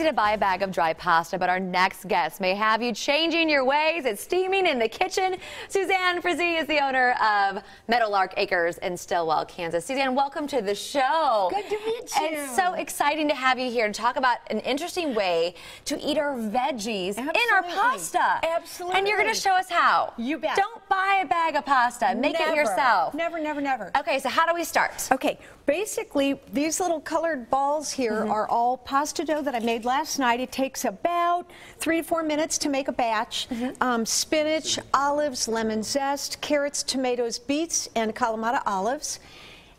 To buy a bag of dry pasta, but our next guest may have you changing your ways. It's steaming in the kitchen. Suzanne Frizzy is the owner of Meadowlark Acres in Stillwell, Kansas. Suzanne, welcome to the show. Good to meet you. It's so exciting to have you here to talk about an interesting way to eat our veggies in our pasta. Absolutely. And you're going to show us how. You bet. Don't buy a bag of pasta. Make it yourself. Never, never, never. Okay, so how do we start? Okay, basically, these little colored balls here are all pasta dough that I made last night. It takes about 3 to 4 minutes to make a batch. Spinach, olives, lemon zest, carrots, tomatoes, beets, and Kalamata olives.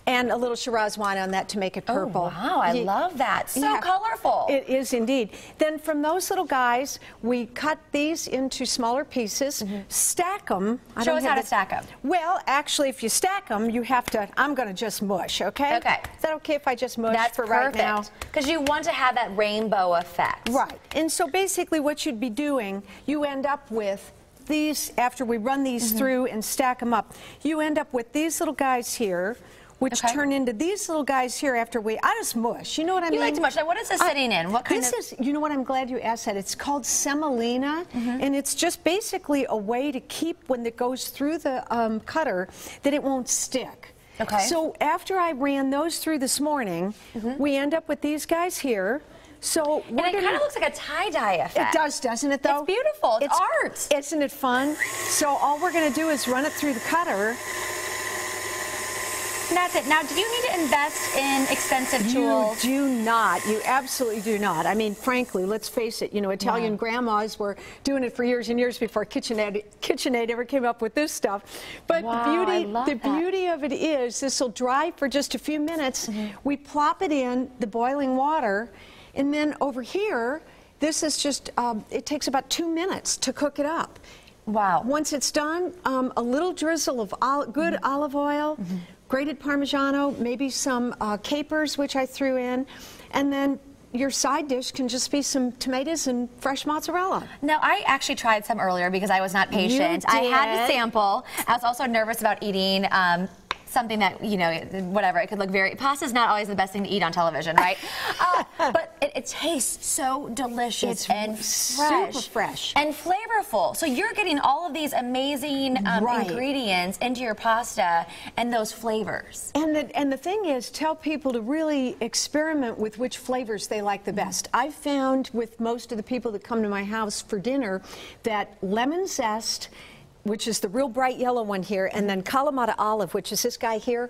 And a little Shiraz wine on that to make it purple. Oh, wow, I love that. So colorful. It is indeed. Then from those little guys, we cut these into smaller pieces, stack them. Show us how to stack them. Well, actually, if you stack them, you have to, I'm going to just mush, okay? Okay. Is that okay if I just mush That's for perfect. right now? Because you want to have that rainbow effect. Right. And so basically what you'd be doing, you end up with these, after we run these through and stack them up, you end up with these little guys here, which turn into these little guys here after I just mush. You know what I mean? You like to mush. Now, what is this sitting in? What kind of? This is, you know what, I'm glad you asked that. It's called semolina, and it's just basically a way to keep, when it goes through the cutter, that it won't stick. Okay. So after I ran those through this morning, we end up with these guys here. So and it kind of looks like a tie-dye effect. It does, doesn't it, though? It's beautiful. It's art. Isn't it fun? So all we're going to do is run it through the cutter. That's it. Now, do you need to invest in expensive tools? You do not. You absolutely do not. I mean, frankly, let's face it, you know, Italian grandmas were doing it for years and years before KitchenAid ever came up with this stuff. But the beauty of it is this will dry for just a few minutes. We plop it in the boiling water, and then over here, this is just, it takes about 2 minutes to cook it up. Wow. Once it's done, a little drizzle of good olive oil, grated Parmigiano, maybe some capers, which I threw in, and then your side dish can just be some tomatoes and fresh mozzarella. Now, I actually tried some earlier because I was not patient. I had to sample. I was also nervous about eating something that, you know, whatever, it could look very, pasta's not always the best thing to eat on television, right? But it tastes so delicious and fresh. Super fresh. And flavorful. So you're getting all of these amazing ingredients into your pasta and those flavors. And the thing is, tell people to really experiment with which flavors they like the best. I've found with most of the people that come to my house for dinner that lemon zest, which is the real bright yellow one here, and then Kalamata olive, which is this guy here,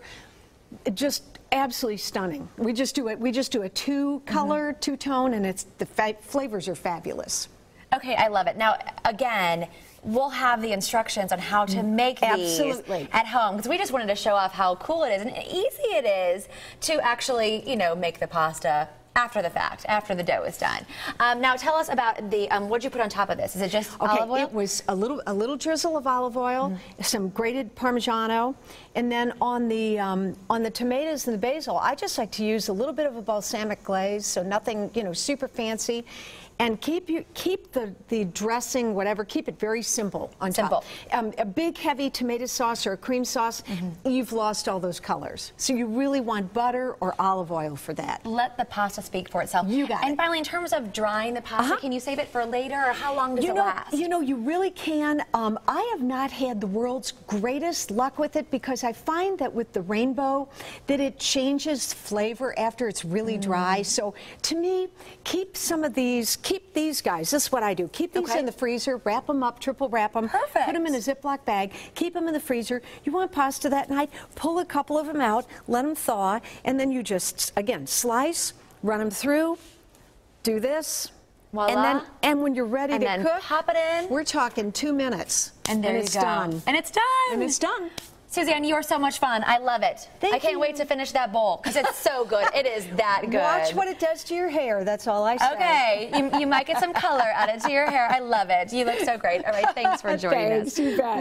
just absolutely stunning. We just do a two-color, two-tone, and the flavors are fabulous. Okay, I love it. Now, again, we'll have the instructions on how to make these at home, because we just wanted to show off how cool it is and easy it is to actually, you know, make the pasta after the fact, after the dough is done. Now tell us about the, what did you put on top of this? Is it just olive oil? It was a little drizzle of olive oil, some grated Parmigiano, and then on the tomatoes and the basil, I just like to use a little bit of a balsamic glaze, so nothing, you know, super fancy. And keep the dressing, whatever, keep it very simple on top. A big heavy tomato sauce or a cream sauce, you've lost all those colors. So you really want butter or olive oil for that. Let the pasta speak for itself. You got it. And finally, in terms of drying the pasta, can you save it for later, or how long does it last? You know, you really can. I have not had the world's greatest luck with it because I find that with the rainbow, that it changes flavor after it's really dry. So to me, keep some of these. Keep these guys. This is what I do. Keep these in the freezer, wrap them up, triple wrap them. Perfect. Put them in a Ziploc bag. Keep them in the freezer. You want pasta that night, pull a couple of them out, let them thaw, and then you just, again, slice, run them through, do this. Voila. And when you're ready to cook, pop it in. We're talking 2 minutes. And there it's you go. Done. And it's done. And it's done. Suzanne, you are so much fun. I love it. I can't wait to finish that bowl because it's so good. It is that good. Watch what it does to your hair. That's all I say. Okay. You might get some color added to your hair. I love it. You look so great. All right. Thanks for joining us. You bet.